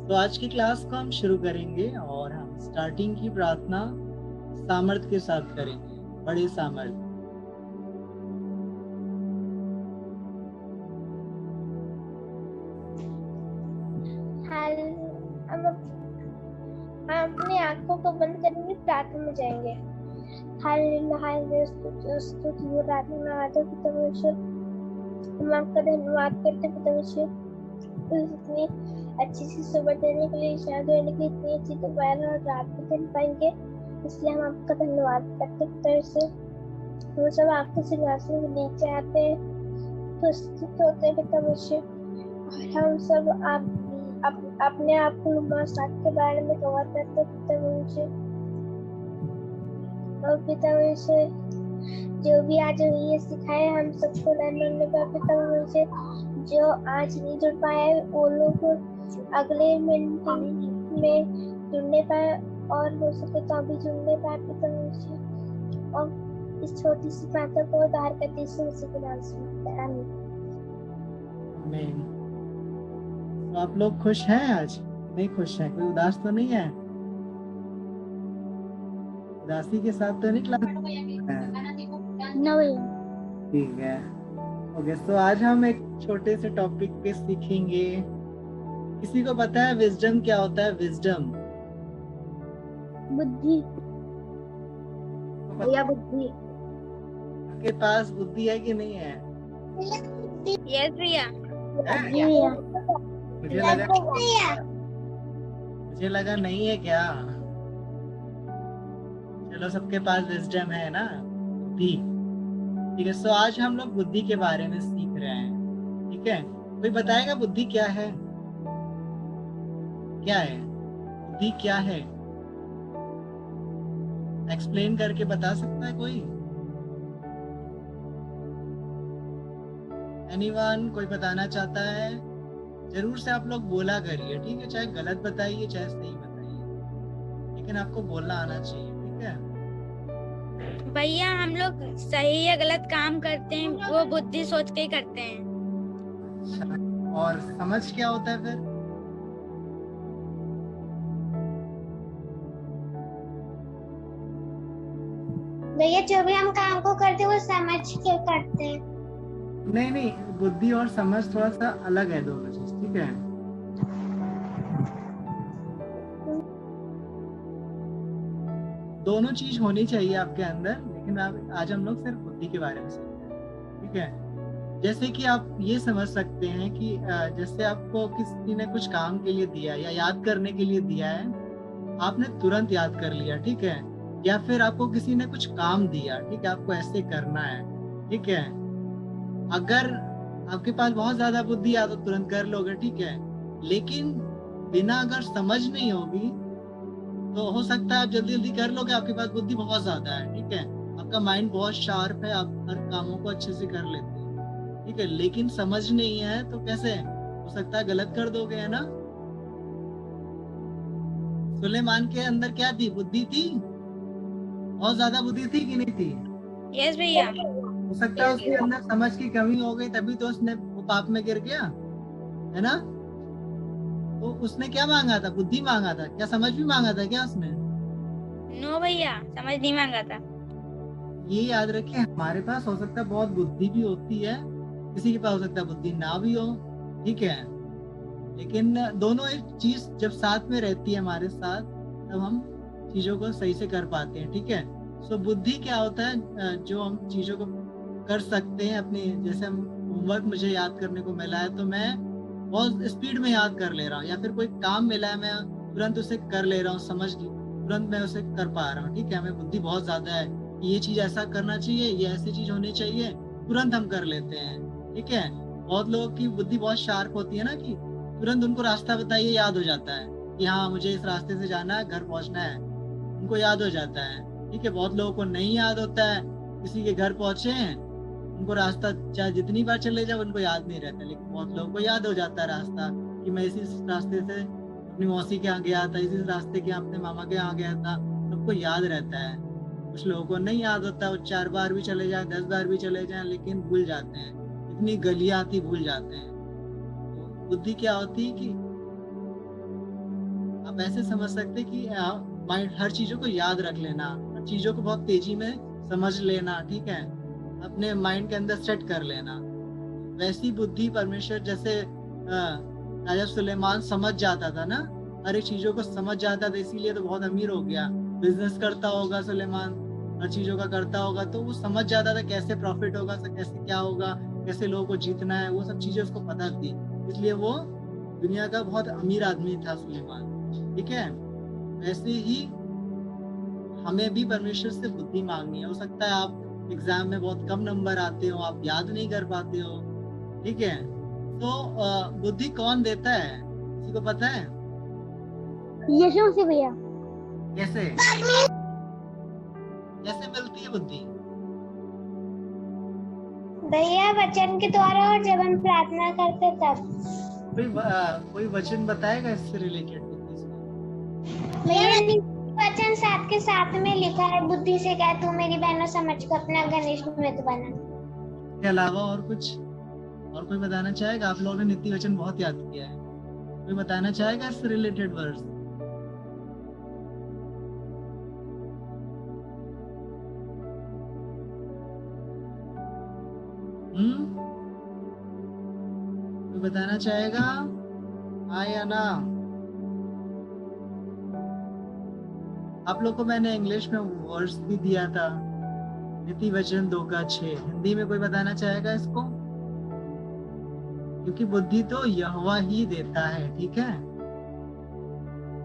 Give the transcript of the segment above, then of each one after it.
तो आज की क्लास को हम शुरू करेंगे और हम स्टार्टिंग की प्रार्थना सामर्थ के साथ करेंगे, बड़े सामर्थ। हम अपनी आंखों को बंद करेंगे, प्रार्थना में जाएंगे। हम आपका धन्यवाद करते परमेश्वर, इतनी अच्छी सी सुबह देने के लिए, शायद देने के लिए, इतनी अच्छी दोपहर और रात भी कर पाएंगे, इसलिए हम आपका धन्यवाद करते परमेश्वर। हम सब आपके सिंहासन के नीचे आते हैं, प्रस्तुत होते हैं परमेश्वर, और हम सब अपने आप को साथ के बारे में कवर करते परमेश्वर। और परमेश्वर जो भी आज ये सिखाए हम सबको लर्नर का परमेश्वर, जो आज नहीं जुड़ पाए वो लोग अगले मीटिंग में जुड़ने पाए, और हो सके तो अभी जुड़ने पाए परमेश्वर। और इस छोटी सी प्रार्थना को उद्धार करते यीशु मसीह के नाम से आमीन। तो आप लोग खुश हैं आज? नहीं खुश हैं? कोई उदास तो नहीं है? उदासी के साथ तो नहीं क्लास? ठीक है, ओके। तो आज हम एक छोटे से टॉपिक पे सीखेंगे। किसी को पता है विजडम क्या होता है? विजडम बुद्धि या बुद्धि। आपके पास बुद्धि है कि नहीं है? यस भैया। मुझे लगा नहीं है क्या? चलो, सबके पास विजडम है ना, बुद्धि। ठीक है, सो आज हम लोग बुद्धि के बारे में सीख रहे हैं। ठीक है, कोई बताएगा बुद्धि क्या है? क्या है बुद्धि? क्या है? एक्सप्लेन करके बता सकता है कोई? एनीवन? कोई बताना चाहता है? जरूर से आप लोग बोला करिए, ठीक है? चाहे गलत बताइए चाहे सही बताइए, लेकिन आपको बोलना आना चाहिए, ठीक है? भैया हम लोग सही या गलत काम करते हैं वो बुद्धि सोच के ही करते हैं। अच्छा, और समझ क्या होता है फिर? भैया जो भी हम काम को करते हैं वो समझ के करते हैं। नहीं नहीं, बुद्धि और समझ थोड़ा सा अलग है, दोनों चीज, ठीक है? दोनों चीज होनी चाहिए आपके अंदर, लेकिन आज हम लोग सिर्फ बुद्धि के बारे में सीख रहे हैं, ठीक है? जैसे कि आप ये समझ सकते हैं कि जैसे आपको किसी ने कुछ काम के लिए दिया या याद करने के लिए दिया है, आपने तुरंत याद कर लिया, ठीक है? या फिर आपको किसी ने कुछ काम दिया, ठीक है, आपको ऐसे करना है, ठीक है? अगर आपके पास बहुत ज्यादा बुद्धि है तो तुरंत कर लोगे, ठीक है? लेकिन बिना अगर समझ नहीं होगी तो हो सकता है आप जल्दी जल्दी कर लोगे, आपके पास बुद्धि बहुत ज्यादा है, ठीक है? आपका माइंड बहुत शार्प है, आप हर कामों को अच्छे से कर लेते हैं, ठीक है? लेकिन समझ नहीं है तो कैसे हो सकता है गलत कर दोगे, है ना? सुलेमान के अंदर क्या थी? बुद्धि थी, बहुत ज्यादा बुद्धि थी कि नहीं थी? यस भैया। हो सकता है उसके अंदर समझ की कमी हो गई, तभी तो उसने वो पाप में गिर गया, है ना? तो उसने क्या मांगा था? बुद्धि मांगा था क्या? समझ भी मांगा था क्या उसने? नो भैया, समझ नहीं मांगा था। ये याद रखिए, हमारे पास हो सकता है बहुत बुद्धि भी होती है, किसी के पास हो सकता है बुद्धि ना भी हो, ठीक है? लेकिन दोनों एक चीज जब साथ में रहती है हमारे साथ, तब हम चीजों को सही से कर पाते हैं, ठीक है? सो बुद्धि क्या होता है? जो हम चीजों को कर सकते हैं अपनी, जैसे हम होमवर्क मुझे याद करने को मिला है तो मैं बहुत स्पीड में याद कर ले रहा हूँ, या फिर कोई काम मिला है मैं तुरंत उसे कर ले रहा हूँ, समझ तुरंत मैं उसे कर पा रहा हूँ, ठीक है? हमें बुद्धि बहुत ज्यादा है, ये चीज ऐसा करना चाहिए, ये ऐसी चीज होनी चाहिए, तुरंत हम कर लेते हैं, ठीक है? बहुत लोगों की बुद्धि बहुत शार्प होती है ना, कि तुरंत उनको रास्ता बताइए याद हो जाता है कि हाँ मुझे इस रास्ते से जाना है, घर पहुंचना है, उनको याद हो जाता है, ठीक है? बहुत लोगों को नहीं याद होता है, किसी के घर पहुंचे हैं, उनको रास्ता चाहे जितनी बार चले जाओ उनको याद नहीं रहता, लेकिन बहुत लोगों को याद हो जाता है रास्ता, कि मैं इसी रास्ते से अपनी मौसी के यहाँ गया था, इसी रास्ते के अपने मामा के यहाँ गया था, सबको याद रहता है। कुछ लोगों को नहीं याद होता, वो 4 बार भी चले जाए, 10 बार भी चले जाए, लेकिन भूल जाते हैं, इतनी गलियां आती भूल जाते हैं। तो बुद्धि क्या होती है कि आप ऐसे समझ सकते कि माइंड हर चीजों को याद रख लेना, हर चीजों को बहुत तेजी में समझ लेना, ठीक है, अपने माइंड के अंदर सेट कर लेना। वैसी बुद्धि परमेश्वर जैसे राजा सुलेमान समझ जाता था ना, हर एक चीजों को समझ जाता था, इसीलिए तो बहुत अमीर हो गया। बिजनेस करता होगा सुलेमान, हर चीजों का करता होगा, तो वो समझ जाता था कैसे प्रॉफिट होगा, कैसे क्या होगा, कैसे लोगों को जीतना है, वो सब चीजें उसको पता थी, इसलिए वो दुनिया का बहुत अमीर आदमी था सुलेमान, ठीक है। वैसे ही हमें भी परमेश्वर से बुद्धि मांगनी है। हो सकता है आप एग्जाम में बहुत कम नंबर आते हो, आप याद नहीं कर पाते हो, ठीक है, तो बुद्धि कौन देता है, किसी को पता है? यीशु मसीह भैया। कैसे कैसे मिलती है बुद्धि? भैया वचन के द्वारा, और जब हम प्रार्थना करते तब। कोई वचन बताएगा इससे रिलेटेड बुद्धि से? भैया वचन 7 के 7 में लिखा है, बुद्धि से कह तू मेरी बहनों समझ कर अपना घनिष्ठ मित्र बना। इसके अलावा और कुछ, और कोई बताना चाहेगा? आप लोगों ने नीति वचन बहुत याद किया है, कोई बताना चाहेगा इससे रिलेटेड वर्स? कोई बताना चाहेगा? हाँ या ना? आप लोग को मैंने इंग्लिश में वर्स भी दिया था, नीति वचन 2:6। हिंदी में कोई बताना चाहेगा इसको? क्योंकि बुद्धि तो यहोवा ही देता है, ठीक है,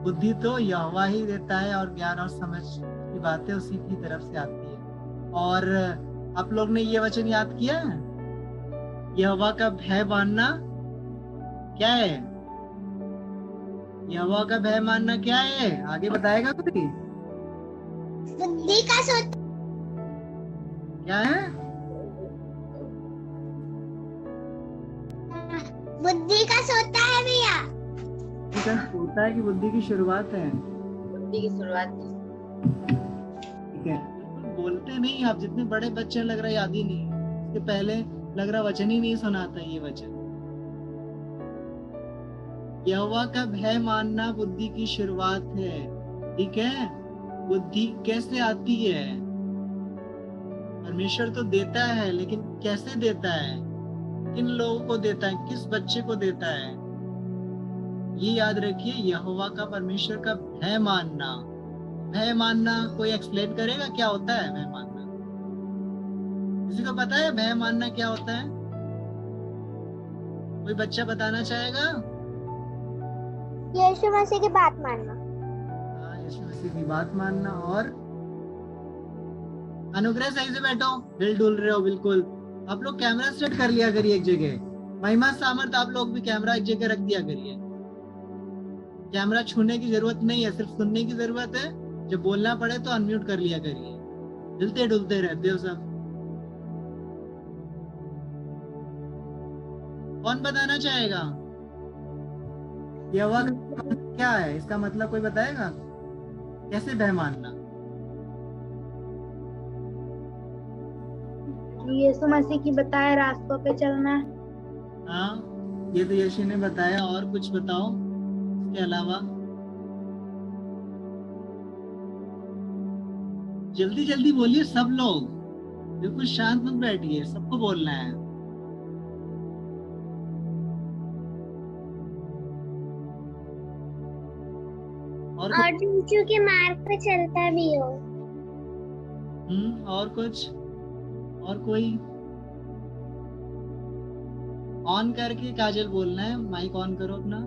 बुद्धि तो यहोवा ही देता है, और ज्ञान और समझ की बातें उसी की तरफ से आती है। और आप लोग ने ये वचन याद किया है, यहोवा का भय मानना क्या है? यहोवा का भय मानना क्या है? आगे बताएगा कोई? बुद्धि का सोच क्या है? बुद्धि का सोता है भैया। होता है कि बुद्धि की शुरुआत है? बुद्धि की शुरुआत है, ठीक है, बोलते नहीं आप, जितने बड़े बच्चे लग रहा है याद ही नहीं, इसके पहले लग रहा वचन ही नहीं सुनाता ये वचन। यहोवा का भय मानना बुद्धि की शुरुआत है, ठीक है। बुद्धि कैसे आती है? परमेश्वर तो देता है, लेकिन कैसे देता है, किन लोगों को देता है, किस बच्चे को देता है? ये याद रखिए, यहोवा का, परमेश्वर का भय मानना। भय मानना कोई एक्सप्लेन करेगा क्या होता है भय मानना? किसी को पता है भय मानना क्या होता है? कोई बच्चा बताना चाहेगा? यीशु मसीह की बात मानना। हाँ, यीशु मसीह की बात मानना। और अनुग्रह सही से बैठो, हिल डुल रहे हो बिल्कुल। आप लोग कैमरा सेट कर लिया करिए एक जगह। महिमा सामर्थ, आप लोग भी कैमरा एक जगह रख दिया करिए। कैमरा छूने की जरूरत नहीं है, सिर्फ सुनने की जरूरत है। जब बोलना पड़े तो अनम्यूट कर लिया करिए, हिलते डुलते रहते हो सब। कौन बताना चाहेगा यहोवा क्या है, इसका मतलब कोई बताएगा? कैसे भय मानना? यीशु मसीह की बताए रास्तों पे चलना। हाँ, ये तो यीशु ने बताया। और कुछ बताओ इसके अलावा। जल्दी जल्दी बोलिए सब लोग, बिल्कुल शांत मत बैठिए, सबको बोलना है। और यीशु के मार्ग पे चलता भी हो। और कुछ, और कोई? ऑन करके काजल बोलना है, माइक ऑन करो अपना।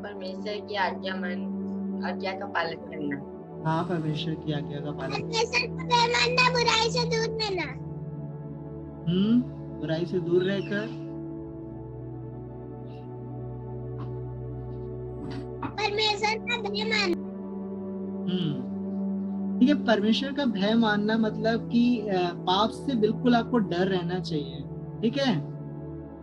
परमेश्वर की आज्ञा का पालन करना। हाँ, परमेश्वर की आज्ञा का पालन। बुराई से दूर रहना। बुराई से दूर रहकर। परमेश्वर का भय मानना। ठीक है, परमेश्वर का भय मानना मतलब कि पाप से बिल्कुल आपको डर रहना चाहिए, ठीक है।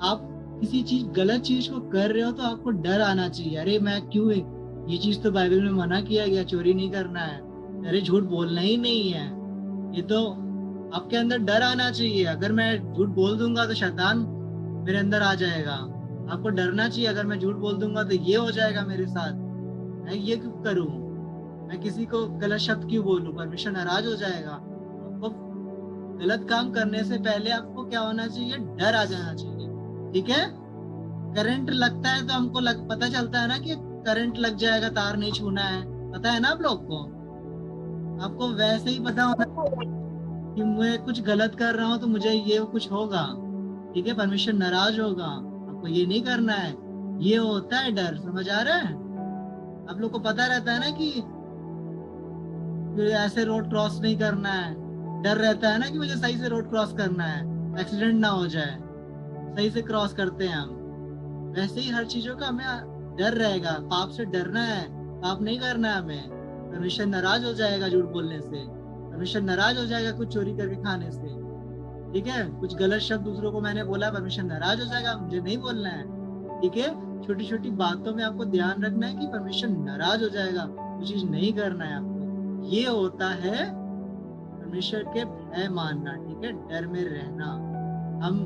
आप किसी चीज, गलत चीज को कर रहे हो तो आपको डर आना चाहिए। अरे मैं क्यों, ये चीज तो बाइबल में मना किया गया, चोरी नहीं करना है, अरे झूठ बोलना ही नहीं है, ये तो आपके अंदर डर आना चाहिए। अगर मैं झूठ बोल दूंगा तो शैतान मेरे अंदर आ जाएगा, आपको डरना चाहिए, अगर मैं झूठ बोल दूंगा तो ये हो जाएगा मेरे साथ, मैं ये क्यों करूं, मैं किसी को गलत शब्द क्यों बोलूं, परमेश्वर नाराज हो जाएगा। आपको गलत काम करने से पहले आपको क्या होना चाहिए, डर आ जाना चाहिए। ठीक है, करंट लगता है तो हमको पता चलता है ना कि करंट लग जाएगा, तार नहीं छूना है, पता है ना आप लोग को। आपको वैसे ही पता होना कि मैं कुछ गलत कर रहा हूँ तो मुझे ये कुछ होगा। ठीक है, परमेश्वर नाराज होगा, आपको ये नहीं करना है। ये होता है डर, समझ आ रहा है। आप लोग को पता रहता है ना कि मुझे ऐसे रोड क्रॉस नहीं करना है, डर रहता है ना कि मुझे सही से रोड क्रॉस करना है, एक्सीडेंट ना हो जाए, सही से क्रॉस करते हैं हम। वैसे ही हर चीजों का हमें डर रहेगा, पाप से डरना है, पाप नहीं करना है हमें। परमेश्वर नाराज हो जाएगा झूठ बोलने से, परमेश्वर नाराज हो जाएगा कुछ चोरी करके खाने से। ठीक है, कुछ गलत शब्द दूसरों को मैंने बोला, परमेश्वर नाराज हो जाएगा, मुझे नहीं बोलना है। ठीक है, छोटी छोटी बातों में आपको ध्यान रखना है कि परमेश्वर नाराज हो जाएगा, वो चीज नहीं करना है आपको। ये होता है परमेश्वर के भय मानना। ठीक है, डर में रहना। हम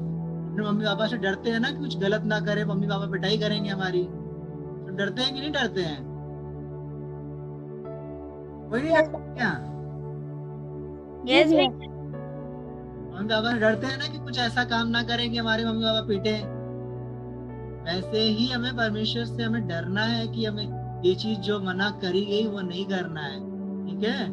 अपने मम्मी पापा से डरते हैं ना कि कुछ गलत ना करे, मम्मी पापा पिटाई करेंगे हमारी, तो डरते हैं कि नहीं डरते हैं, कोई नहीं डरता क्या। यस मम्मी पापा से डरते हैं ना कि कुछ ऐसा काम ना करेंगे हमारे मम्मी पापा पीटे। वैसे ही हमें परमेश्वर से हमें डरना है कि हमें ये चीज जो मना करी गई वो नहीं करना है। ठीक है,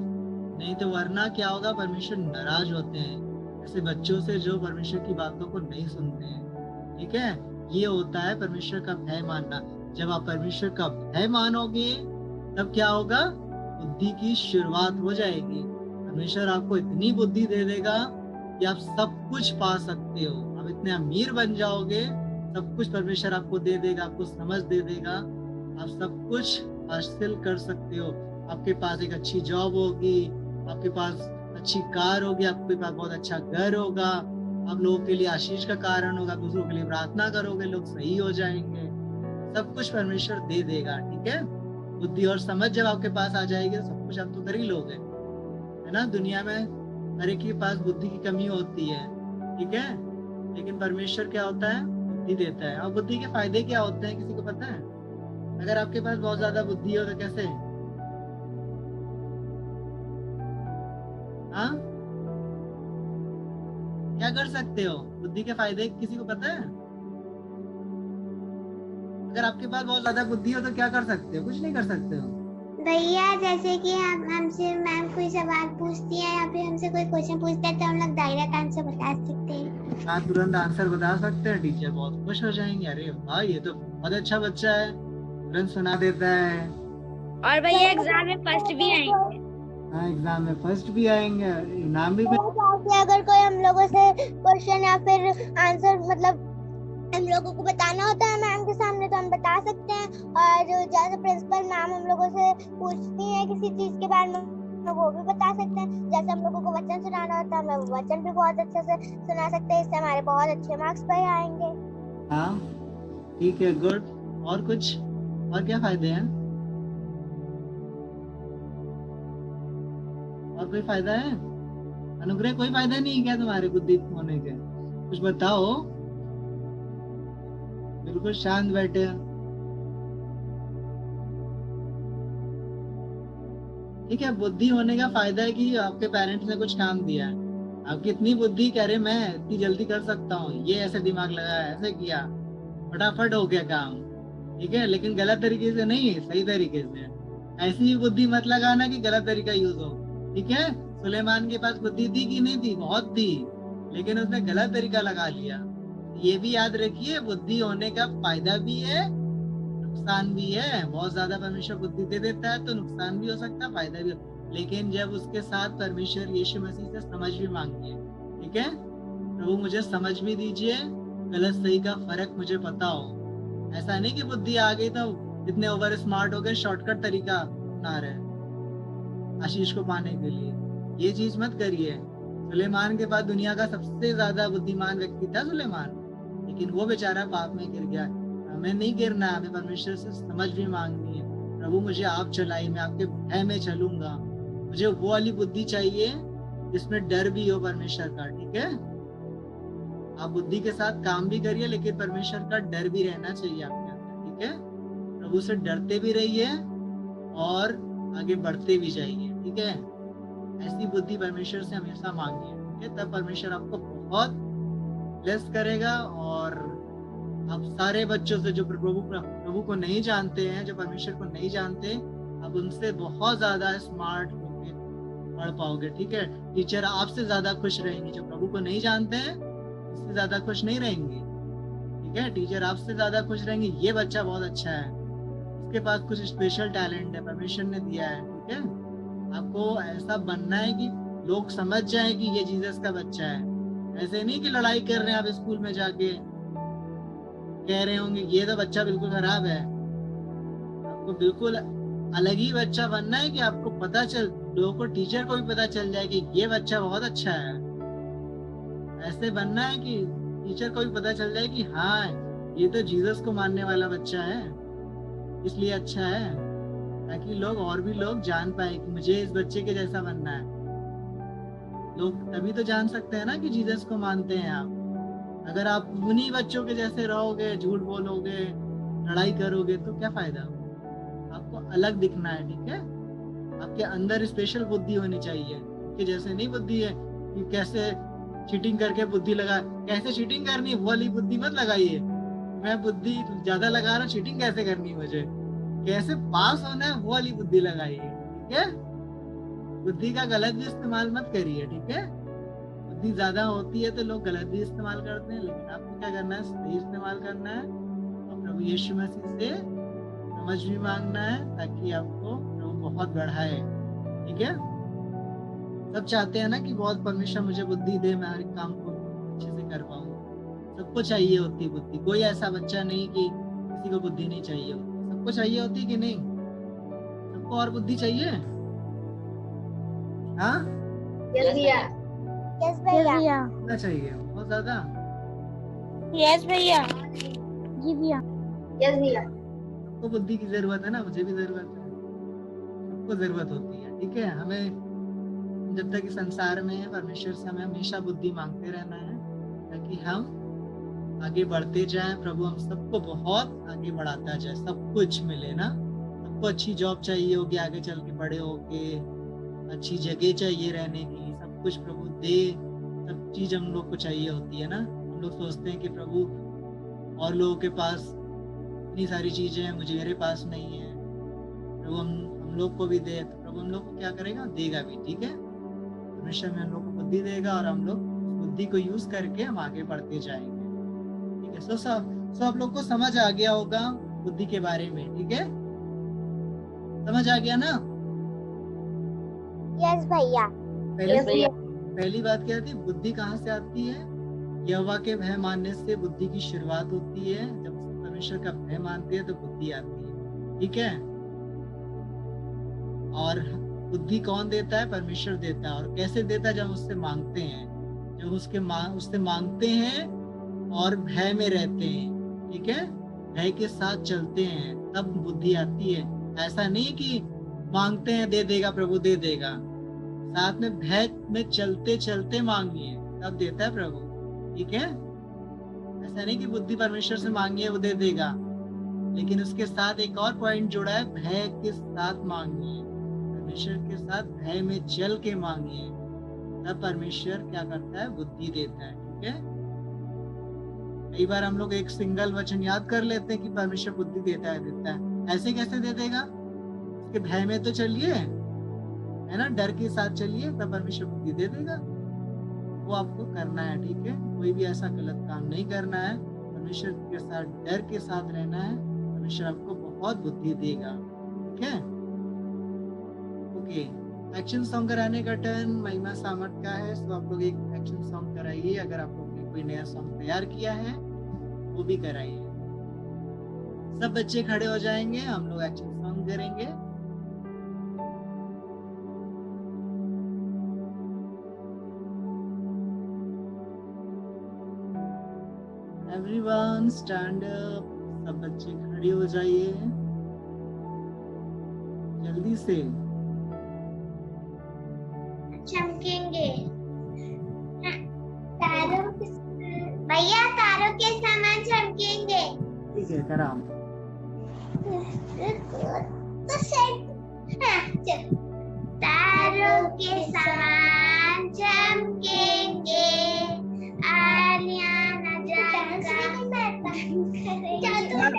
नहीं तो वरना क्या होगा, परमेश्वर नाराज होते हैं ऐसे बच्चों से जो परमेश्वर की बातों को नहीं सुनते हैं। ठीक है, ये होता है परमेश्वर का भय मानना। जब आप परमेश्वर का भय मानोगे तब क्या होगा, बुद्धि की शुरुआत हो जाएगी। परमेश्वर आपको इतनी बुद्धि दे देगा कि आप सब कुछ पा सकते हो, आप इतने अमीर बन जाओगे, सब कुछ परमेश्वर आपको दे देगा, आपको समझ दे देगा, आप सब कुछ हासिल कर सकते हो। आपके पास एक अच्छी जॉब होगी, आपके पास अच्छी कार होगी, आपके पास बहुत अच्छा घर होगा, आप लोगों के लिए आशीष का कारण होगा, दूसरों के लिए प्रार्थना करोगे, लोग सही हो जाएंगे, सब कुछ परमेश्वर दे देगा। ठीक है, बुद्धि और समझ जब आपके पास आ जाएगी तो सब कुछ आप तो कर ही लोगे, है ना। दुनिया में हर एक के पास बुद्धि की कमी होती है। ठीक है, लेकिन परमेश्वर क्या होता है, बुद्धि देता है। और बुद्धि के फायदे क्या होते हैं किसी को पता है? अगर आपके पास बहुत ज्यादा बुद्धि हो तो कैसे, हाँ, क्या कर सकते हो, बुद्धि के फायदे किसी को पता है? अगर आपके पास बहुत ज्यादा बुद्धि हो तो क्या कर सकते हो, कुछ नहीं कर सकते हो। भैया, जैसे कि हम हमसे मैम कोई सवाल पूछती है या फिर हमसे कोई क्वेश्चन पूछता है तो हम लोग डायरेक्ट आंसर बता सकते हैं। हाँ, तुरंत आंसर बता सकते हैं, टीचर बहुत खुश हो जाएंगे, अरे वाह ये तो बहुत अच्छा बच्चा है, तुरंत सुना देता है। और भैया एग्जाम में फर्स्ट भी आएंगे। हाँ, एग्जाम में फर्स्ट भी आएंगे, इनाम भी अगर कोई हम लोगों से क्वेश्चन या फिर आंसर मतलब हम लोगों को बताना होता है मैम के सामने तो हम बता सकते हैं। और जैसे प्रिंसिपल मैम हम लोगों से पूछती है किसी चीज के बारे में तो वो भी बता सकते हैं। जैसे हम लोगों को वचन सुनाना होता है, हम लोग वचन भी बहुत अच्छे से सुना सकते हैं, इससे हमारे बहुत अच्छे मार्क्स पे आएंगे। हाँ, ठीक है, गुड। और कुछ, और क्या फायदे हैं, और कोई फायदा है? अनुग्रह, कोई फायदा नहीं है क्या तुम्हारे बुद्धि होने के, कुछ बताओ, बिल्कुल शांत बैठे। ठीक है, बुद्धि होने का फायदा है कि आपके पेरेंट्स ने कुछ काम दिया है, आपकी इतनी बुद्धि कह रहे मैं इतनी जल्दी कर सकता हूँ, ये ऐसे दिमाग लगाया, ऐसे किया, फटाफट हो गया काम। ठीक है, लेकिन गलत तरीके से नहीं, सही तरीके से। ऐसी ही बुद्धि मत लगाना कि गलत तरीका यूज हो। ठीक है, सुलेमान के पास बुद्धि थी कि नहीं थी, बहुत थी, लेकिन उसने गलत तरीका लगा लिया। ये भी याद रखिए, बुद्धि होने का फायदा भी है, नुकसान भी है। बहुत ज्यादा परमेश्वर बुद्धि दे देता है तो नुकसान भी हो सकता है, फायदा भी हो। लेकिन जब उसके साथ परमेश्वर यीशु मसीह से समझ भी मांगिए, ठीक है, प्रभु मुझे समझ भी दीजिए, गलत सही का फर्क मुझे पता हो। ऐसा नहीं कि बुद्धि आ गई तो इतने ओवर स्मार्ट हो गए, शॉर्टकट तरीका अपना रहे आशीष को पाने के लिए, ये चीज मत करिए। सुलेमान के बाद दुनिया का सबसे ज्यादा बुद्धिमान व्यक्ति था सुलेमान, लेकिन वो बेचारा पाप में गिर गया। हमें नहीं गिरना, हमें परमेश्वर से समझ भी मांगनी है। प्रभु मुझे आप चलाइए, मैं आपके भय में चलूंगा, मुझे वो वाली बुद्धि चाहिए जिसमें डर भी हो परमेश्वर का। ठीक है, आप बुद्धि के साथ काम भी करिए, लेकिन परमेश्वर का डर भी रहना चाहिए आपके अंदर, ठीक है। प्रभु से डरते भी रहिए और आगे बढ़ते भी जाइए, ठीक है। ऐसी बुद्धि परमेश्वर से हमेशा मांगिए, ठीक है। तब परमेश्वर आपको बहुत ब्लेस करेगा, और आप सारे बच्चों से जो प्रभु को नहीं जानते हैं, जो परमेश्वर को नहीं जानते, आप उनसे बहुत ज्यादा स्मार्ट होके पढ़ पाओगे, ठीक है। टीचर आपसे ज्यादा खुश रहेंगी, जो प्रभु को नहीं जानते हैं उससे ज्यादा खुश नहीं रहेंगी, ठीक है। टीचर आपसे ज्यादा खुश रहेंगे, ये बच्चा बहुत अच्छा है, उसके पास कुछ स्पेशल टैलेंट है, परमेश्वर ने दिया है, ठीक है। आपको ऐसा बनना है कि लोग समझ जाए कि ये जीसस का बच्चा है। ऐसे नहीं कि लड़ाई कर रहे हैं आप स्कूल में जाके, कह रहे होंगे ये तो बच्चा बिल्कुल खराब है। आपको बिल्कुल अलग ही बच्चा बनना है कि आपको पता चल, लोगों को, टीचर को भी पता चल जाए कि ये बच्चा बहुत अच्छा है। ऐसे बनना है कि टीचर को भी पता चल जाए कि हाँ, ये तो जीसस को मानने वाला बच्चा है, इसलिए अच्छा है, ताकि लोग, और भी लोग जान पाए कि मुझे इस बच्चे के जैसा बनना है। लोग तभी तो जान सकते हैं ना कि जीसस को मानते हैं आप। अगर आप उन्हीं बच्चों के जैसे रहोगे, झूठ बोलोगे, लड़ाई करोगे, तो क्या फायदा। आपको अलग दिखना है, ठीक है। आपके अंदर स्पेशल बुद्धि होनी चाहिए, कि जैसे नहीं बुद्धि है कि कैसे चीटिंग करके बुद्धि लगा, कैसे चीटिंग करनी वो वाली बुद्धि मत लगाइए। मैं बुद्धि ज्यादा लगा रहा हूँ, चीटिंग कैसे करनी मुझे, कैसे पास होना है वो वाली बुद्धि लगाइए, ठीक है। बुद्धि का गलत भी इस्तेमाल मत करिए, ठीक है। बुद्धि ज्यादा होती है तो लोग गलत भी इस्तेमाल करते हैं, लेकिन आपको क्या करना है, सही इस्तेमाल करना है, और प्रभु यीशु मसीह से समझ भी मांगना है, ताकि आपको प्रभु बहुत बढ़ाए, ठीक है। सब चाहते हैं ना कि बहुत परमेश्वर मुझे बुद्धि दे, मैं हर एक काम को अच्छे से कर पाऊँ। सबको चाहिए होती है बुद्धि, कोई ऐसा बच्चा नहीं कि किसी को बुद्धि नहीं चाहिए होती, सबको चाहिए होती कि नहीं, सबको और बुद्धि चाहिए। हाँ, यस भैया। यस भैया। कितना चाहिए, बहुत ज्यादा। यस भैया। जी भैया। यस भैया। सबको बुद्धि की जरूरत है ना, मुझे भी जरूरत है, सबको जरूरत होती है, ठीक है। हमें जब तक इस संसार में है, परमेश्वर से हमें हमेशा बुद्धि मांगते रहना है, ताकि हम आगे बढ़ते जाएं। प्रभु हम सबको बहुत आगे बढ़ाता जाए, सब कुछ मिले ना। सबको अच्छी जॉब चाहिए होगी, आगे चल के बड़े होके अच्छी जगह चाहिए रहने की, सब कुछ प्रभु दे। सब चीज हम लोग को चाहिए होती है ना। हम लोग सोचते हैं कि प्रभु और लोगों के पास इतनी सारी चीजें हैं, मुझे, मेरे पास नहीं है, प्रभु हम लोग को भी दे। तो प्रभु हम लोग को क्या करेगा, देगा भी, ठीक है। परमेश्वर में हम लोग को बुद्धि देगा, और हम लोग बुद्धि को यूज करके हम आगे बढ़ते जाएंगे, ठीक है। सो आप लोग को समझ आ गया होगा बुद्धि के बारे में, ठीक है। समझ आ गया ना। यस भैया। पहली बात क्या थी, बुद्धि कहाँ से आती है। यहोवा के भय मानने से बुद्धि की शुरुआत होती है। जब परमेश्वर का भय मानते हैं तो बुद्धि आती है, ठीक है। और बुद्धि कौन देता है, परमेश्वर देता है। और कैसे देता है, जब उससे मांगते हैं, जब उससे मांगते हैं और भय में रहते हैं, ठीक है, भय के साथ चलते हैं, तब बुद्धि आती है। ऐसा नहीं कि मांगते हैं दे देगा प्रभु, दे देगा, साथ में भय में चलते चलते मांगिए, तब देता है प्रभु, ठीक है। ऐसा नहीं कि बुद्धि परमेश्वर से मांगिए वो दे देगा, लेकिन उसके साथ एक और पॉइंट जुड़ा है, भय के साथ मांगिए, परमेश्वर के साथ भय में चल के मांगिए, तब परमेश्वर क्या करता है, बुद्धि देता है, ठीक है। कई बार हम लोग एक सिंगल वचन याद कर लेते हैं कि परमेश्वर बुद्धि देता है। ऐसे कैसे दे देगा, उसके भय में तो चलिए, है ना, डर के साथ चलिए, तब परमेश्वर बुद्धि दे देगा। वो आपको करना है, ठीक है। कोई भी ऐसा गलत काम नहीं करना है, परमेश्वर के साथ डर के साथ रहना है, परमेश्वर आपको बहुत बुद्धि देगा, ठीक है। ओके, एक्शन सॉन्ग कराने का टर्न महिमा सामर्थ का है। तो आप लोग एक एक्शन सॉन्ग कराइए, अगर आप लोग ने कोई नया सॉन्ग तैयार किया है वो भी कराइए। सब बच्चे खड़े हो जाएंगे, हम लोग एक्शन सॉन्ग करेंगे। एवरीवन स्टैंड अप, सब बच्चे खड़े हो जाइए जल्दी से। चमकेंगे तारों के ठीक है कराओ। तो चल। तारों के समान चमकेंगे, आर्याना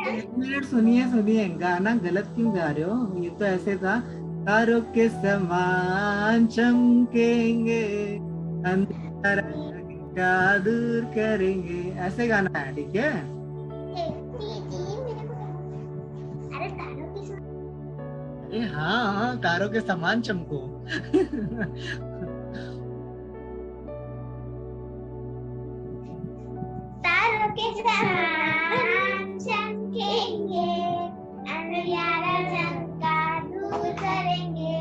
एक मिनट सुनिए, गाना गलत क्यों गा रहे हो? ये तो ऐसे था, तारों के समान चमकेंगे, अंधेरा का दूर करेंगे, ऐसे गाना है, ठीक है? अरे हाँ, तारों के समान चमको। तारों के समान चमकेंगे, अंधियारा झंका दूर करेंगे।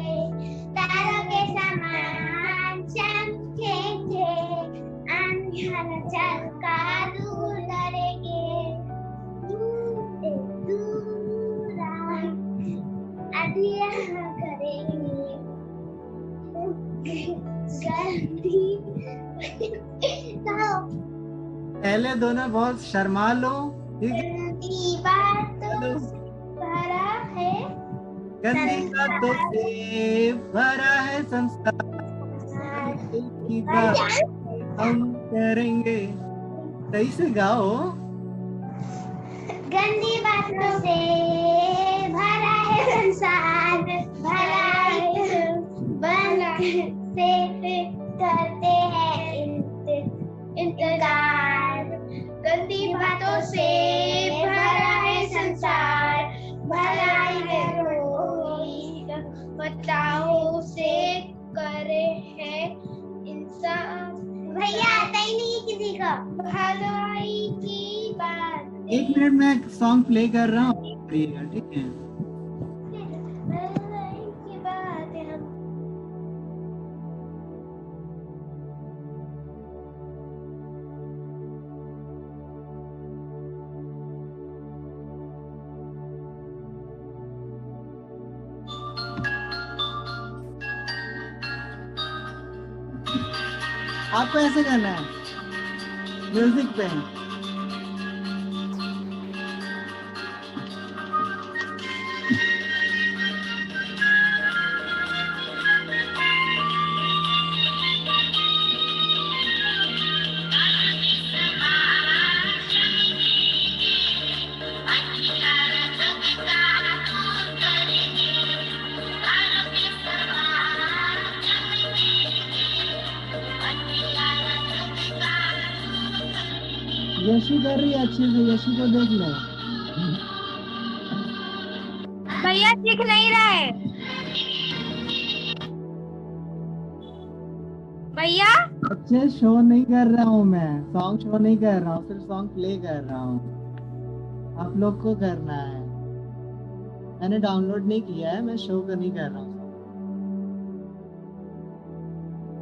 तारों के समान चमकेंगे, अंधियारा झंका दूर करेंगे। दूर अंधियारा करेंगे, पहले दोनों बहुत शर्मा लो, गंदी बातों से भरा है, गंदी बातों से भरा है संसार, की बात हम करेंगे। सही से गाओ। गंदी बातों से भरा है संसार, भलाई से करते हैं इंतजार। गंदी बातों से भरा है संसार, भलाई बताओ से करे है इंसान। भैया आता ही नहीं किसी का भलाई की बात। एक मिनट में सॉन्ग प्ले कर रहा हूँ, करिएगा, ठीक है? भलाई की बात हम आपको ऐसे करना है म्यूजिक पे। यशी कर रही है अच्छे से, यशी को देख लो। भैया दिख नहीं रहा है भैया। अच्छे शो नहीं कर रहा हूँ मैं, सॉन्ग शो नहीं कर रहा हूँ, सिर्फ सॉन्ग प्ले कर रहा हूँ। आप लोग को करना है, मैंने डाउनलोड नहीं किया है, मैं शो कर नहीं कर रहा हूँ,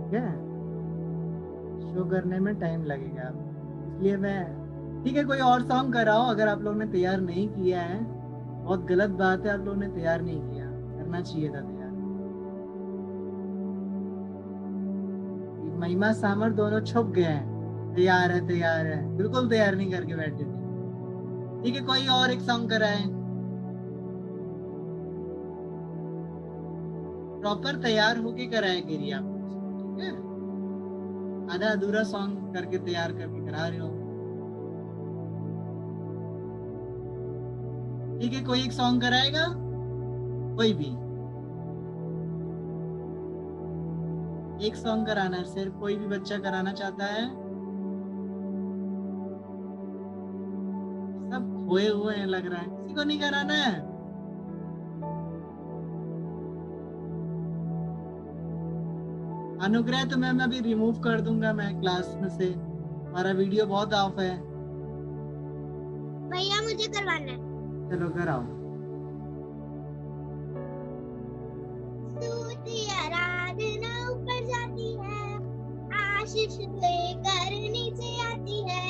ठीक है? शो करने में टाइम लगेगा, इसलिए मैं, ठीक है कोई और सॉन्ग कराओ। अगर आप लोग ने तैयार नहीं किया है, बहुत गलत बात है, आप लोगों ने तैयार नहीं किया, करना चाहिए था तैयार। महिमा सामर दोनों छुप गए हैं, तैयार है, बिल्कुल तैयार नहीं करके बैठे थे। ठीक है कोई और एक सॉन्ग कराए, प्रॉपर तैयार होके कराए गिरी आप, ठीक है? आधा अधूरा सॉन्ग करके तैयार करके करा रहे हो। ठीक है कोई एक सॉन्ग कराएगा, कोई भी एक सॉन्ग कराना है, सिर्फ कोई भी बच्चा कराना चाहता है। सब खोए हुए हैं लग रहा है, किसी को नहीं कराना है? अनुग्रह तो मैं अभी रिमूव कर दूंगा मैं क्लास में से, हमारा वीडियो बहुत ऑफ है। भैया मुझे करवाना है। चलो कराओ। स्तुति आराधना ऊपर जाती है, आशीष लेकर नीचे आती है।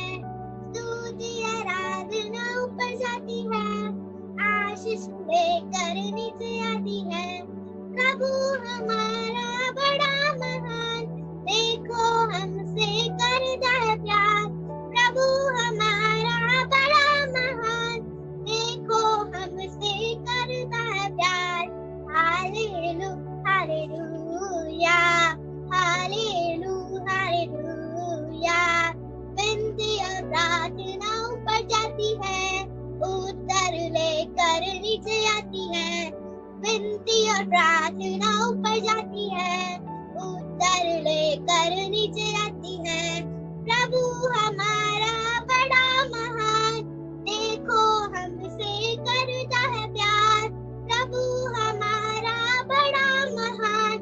स्तुति आराधना ऊपर जाती है, आशीष लेकर नीचे आती है। प्रभु हमारा बड़ा महान, देखो हमसे करता है प्यार। प्रभु हमारा बड़ा महान, नीचे आती है, विनती और प्रार्थना ऊपर जाती है, उत्तर लेकर नीचे आती है। प्रभु हमारा बड़ा महान, देखो हमसे करता है प्यार। प्रभु हमारा बड़ा महान,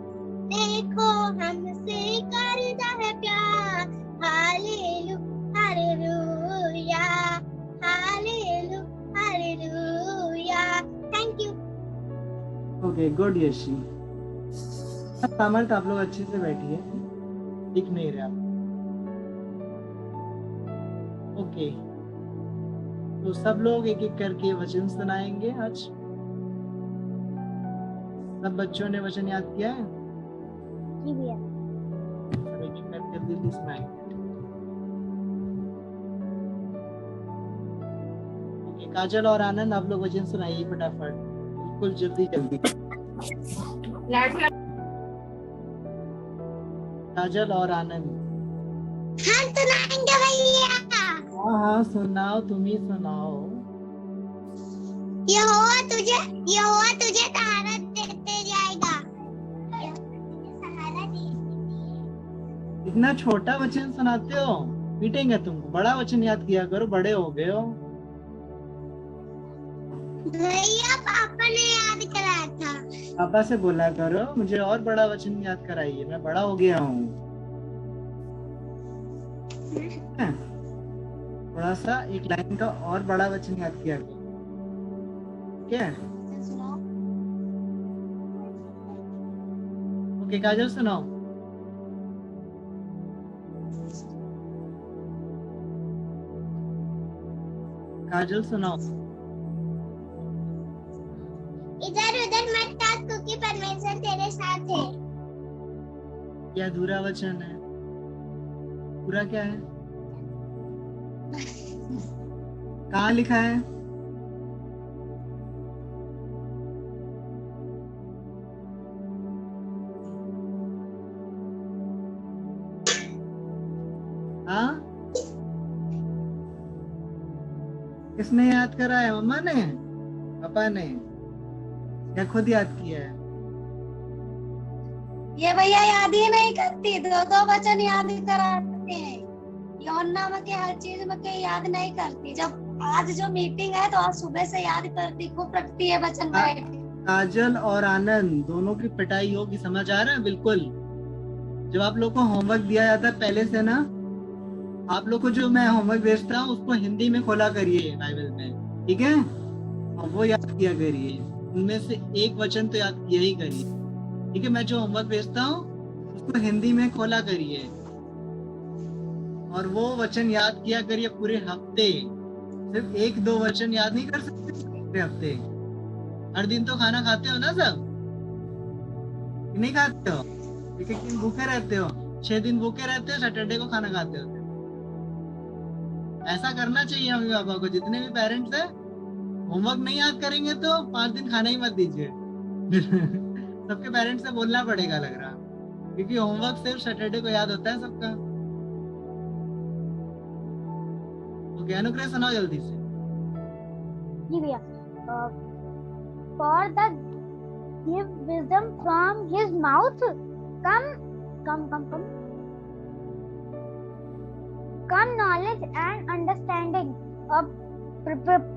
देखो हमसे करता है प्यार। Hallelu hallelujah, hallelu hallelujah. Thank you. Okay, good Yashi. सामर्थ आप लोग अच्छे से बैठिए, दिख नहीं रहे आप। ओके, तो सब लोग एक एक करके वचन सुनाएंगे आज। सब बच्चों ने वचन याद किया है? जी भैया। सब एक एक करके जल्दी सुनाएंगे। ओके, काजल और आनंद आप लोग वचन सुनाइए फटाफट, बिल्कुल जल्दी जल्दी। काजल और आनंद। हम सुनाएंगे भैया। हाँ हाँ, सुनाओ, तुम ही सुनाओ। यहोवा तुझे सहारा देते जाएगा। सहारा दे। इतना छोटा वचन सुनाते हो, पीटेंगे तुमको। बड़ा वचन याद किया करो, बड़े हो गए हो। भैया पापा ने याद कराया था। पापा से बोला करो मुझे और बड़ा वचन याद कराइए, मैं बड़ा हो गया हूँ। थोड़ा सा एक लाइन का और बड़ा वचन याद किया करो, ठीक है? ओके, काजल सुनाओ। काजल सुनाओ। इधर उधर मत ताक क्योंकि परमेश्वर तेरे साथ है। यह अधूरा वचन है, पूरा क्या है? कहाँ लिखा है? हाँ, किसने याद करा है? मम्मा ने, पापा ने, या खुद याद किया है? ये भैया याद ही नहीं करती, दो दो वचन याद कराते हैं। यूहन्ना में के हर चीज में के याद नहीं करती। जब आज जो मीटिंग है तो आज सुबह से याद करती, खूब रखती है वचन बैठ के। काजल और आनंद दोनों की पिटाई होगी, समझ आ रहा है? बिल्कुल। जब आप लोग को होमवर्क दिया जाता है पहले से ना, आप लोग को जो मैं होमवर्क भेजता हूँ उसको हिंदी में खोला करिए बाइबल में, ठीक है? और वो याद किया करिए, उनमें से एक वचन तो याद किया ही करिए, ठीक है? मैं जो होमवर्क भेजता हूँ उसको हिंदी में खोला करिए और वो वचन याद किया करिए पूरे हफ्ते। सिर्फ एक दो वचन याद नहीं कर सकते पूरे हफ्ते। हर दिन तो खाना खाते हो ना सब, नहीं खाते हो? एक एक दिन भूखे रहते हो, 6 दिन भूखे रहते हो, सैटरडे को खाना खाते हो। ऐसा करना चाहिए मम्मी पापा को। जितने भी पेरेंट्स हैं, होमवर्क नहीं याद करेंगे तो 5 दिन खाना ही मत दीजिए। सबके पेरेंट्स से बोलना पड़ेगा लग रहा, क्योंकि होमवर्क सिर्फ सैटरडे को याद होता है सबका। ओके, अनुग्रह सुनाओ जल्दी से। जी भैया। For the give wisdom from his mouth come knowledge and understanding of Proverbs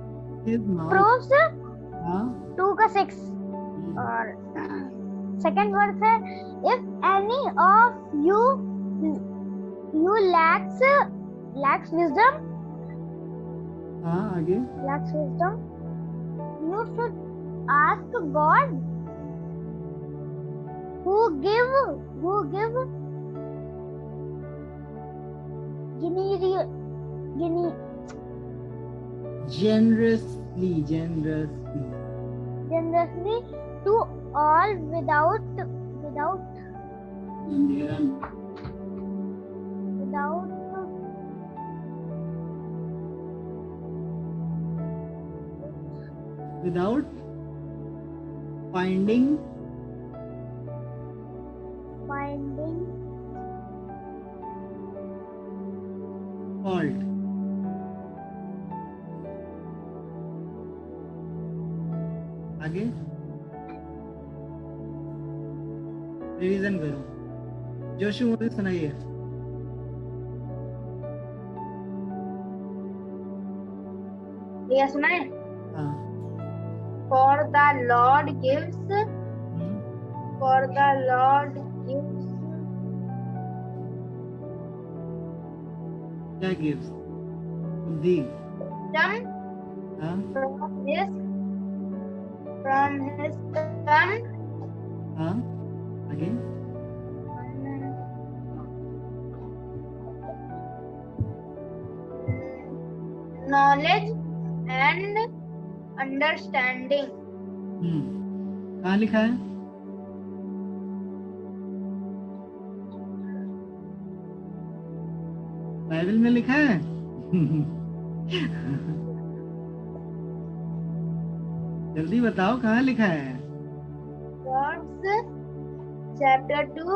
हाँ, 2 का 6 और सेकंड वर्स है if any of you lacks wisdom हाँ, आगे। you should ask God who give generously to all without without finding fault. आगे revision करो। जोशु मुझे सुनाइए। ये सुना है। हाँ। For the Lord gives, hmm, for the Lord gives क्या गिव्स? बुद्धि। them हाँ from his son हाँ आगे knowledge and understanding. कहाँ लिखा है? बाइबल में लिखा है? जल्दी बताओ कहाँ लिखा है? God's chapter 2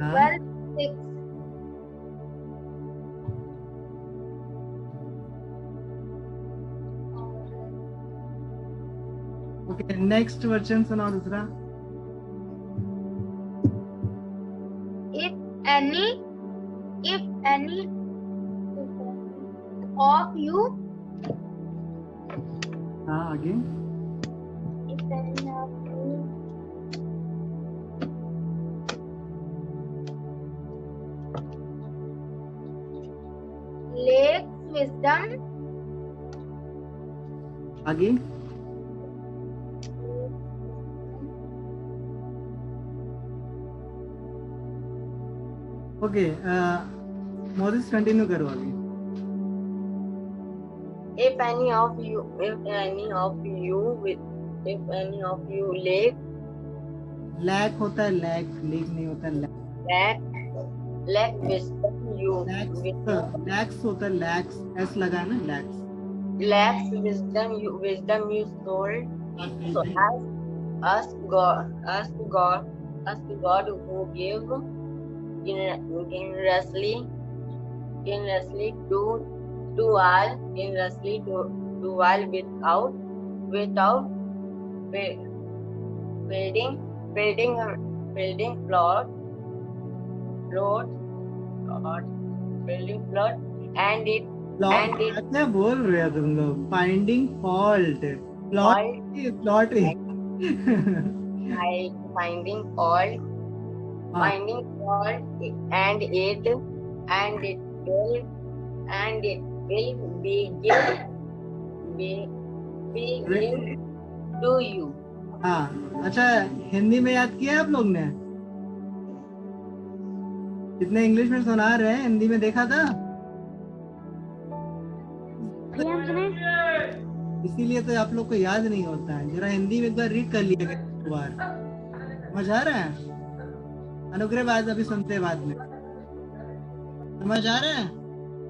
हाँ verse 6. ओके, नेक्स्ट वचन सुनाओ दूसरा। If any of you हाँ आगे if any of you lacks wisdom, आगे ओके मोरिस कंटिन्यू करो आगे। If any of you lack होता है, लैक नहीं होता, lack wisdom, लैक्स होता है, लैक्स एस लगा है ना, lakhs. lacks wisdom you soul. So ask God who give generously to all without building plot and it क्या बोल रहे हो तुम लोग? Finding fault, plot like finding fault and it will be given to you. हाँ अच्छा, हिंदी में याद किया आप लोग ने? कितने इंग्लिश में सुना रहे हैं, हिंदी में देखा था? इसीलिए तो आप लोग को याद नहीं होता है। जरा हिंदी में एक बार रीड कर लिया एक बार, समझ आ रहा है? अनुग्रह बाद अभी सुनते हैं बाद में, समझ आ रहा है?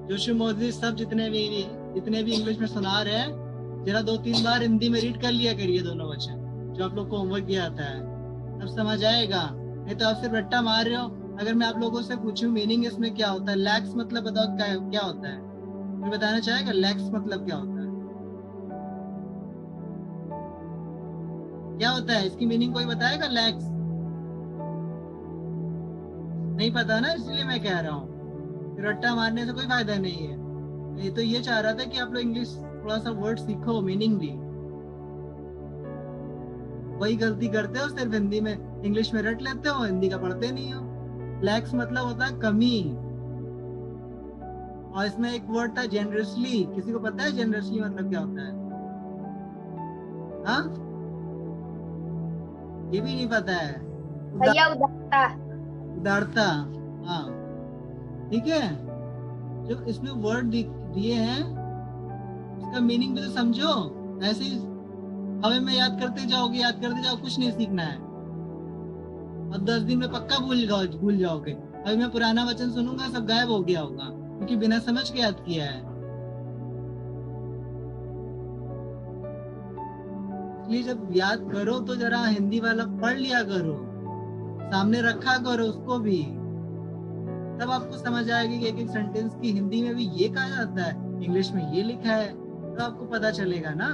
जोशु मोदी सब जितने भी इंग्लिश में सुना रहे हैं, जरा 2-3 बार हिंदी में रीड कर लिया करिए दोनों वचन जो आप लोग को होमवर्क दिया आता है, तब समझ आएगा। नहीं तो आप सिर्फ रट्टा मार रहे हो। अगर मैं आप लोगों से पूछूं मीनिंग इसमें क्या होता है, लैक्स मतलब बताओ क्या होता है? कोई बताना चाहेगा लैक्स मतलब क्या होता है? क्या होता है इसकी मीनिंग? कोई बताएगा लैक्स? नहीं पता ना, इसलिए मैं कह रहा हूँ रट्टा मारने से कोई फायदा नहीं है। ये तो ये चाह रहा था कि आप लोग इंग्लिश थोड़ा सा वर्ड सीखो, मीनिंग भी। वही गलती करते हो, सिर्फ हिंदी में इंग्लिश में रट लेते हो, हिंदी का पढ़ते नहीं हो। लैक्स मतलब होता है कमी। और इसमें एक वर्ड था जेनरसली, किसी को पता है जेनरसली मतलब क्या होता है? हाँ, ये भी नहीं पता है। भैया उदारता। उदारता, हाँ ठीक है। जो इसमें वर्ड दिए हैं उसका मीनिंग भी तो समझो। ऐसे ही हमें में याद करते जाओ, कुछ नहीं सीखना है। और 10 दिन में पक्का भूल जाओगे। अभी मैं पुराना वचन सुनूंगा, सब गायब हो गया होगा, क्योंकि बिना समझ के याद किया है। इसलिए जब याद करो तो जरा हिंदी वाला पढ़ लिया करो, सामने रखा करो उसको भी, तब आपको समझ आएगी कि एक सेंटेंस की हिंदी में भी ये कहा जाता है, इंग्लिश में ये लिखा है, तो आपको पता चलेगा ना।